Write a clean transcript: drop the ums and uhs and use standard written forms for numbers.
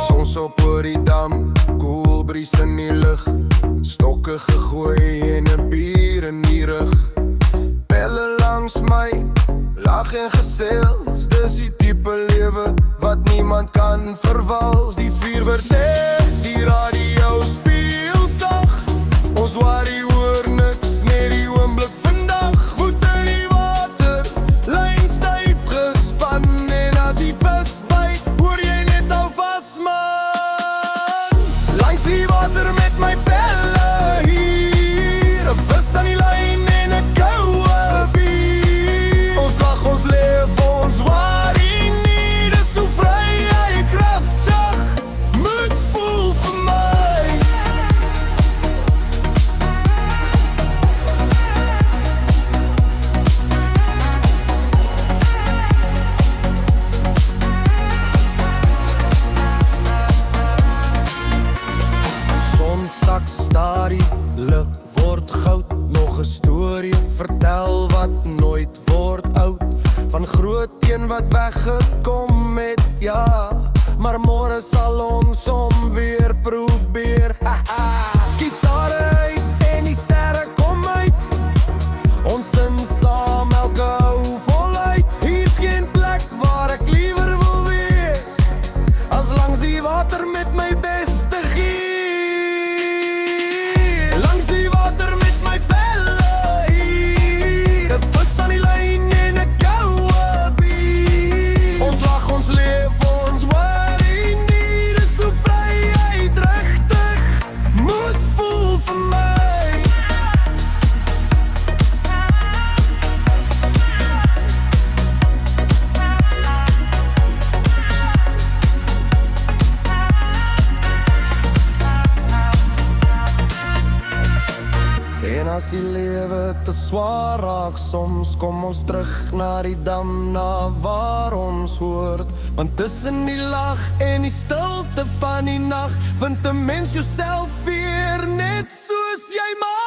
Sons op oor die dam, koel bries in die lug, stokke gegooi en 'n bier in die rug. Pelle langs my, lag en gesels, dis die tipe lewe wat niemand kan verwals. Die vuur word net, die radio speel sag, ons worry oor niks, net die oomblik vandag. Voet in die water, lyn styf gespan, en as die vis byt, hoor jy net hou vas man. Langs die water met my pelle hier, 'n vis aan die lyn en 'n koue bier. Ons lag, ons leef, ons worry nie, dis so vry en kragtig, moet voel vir my. Son sak stadig, lig word goud, nog 'n storie vertel wat nooit word oud. Van groot een wat weggekom het, ja, maar môre sal ons hom weer probeer. Gitare uit en die sterre kom uit, ons sin saam elke hou voluit. Hier's geen plek waar ek liewer wil wees, as langs die water met my beste gier. Langs die water met my pelle hier, 'n vis aan die lyn en 'n koue bier. Ons lag, ons leef, ons worry nie, dis so vryheid regtig, moet voel vir my. En as die lewe te swaar raak soms, kom ons terug na die dam, na waar ons hoort. Want tussen die lag en die stilte van die nag, vind 'n mens jouself weer net soos jy maar.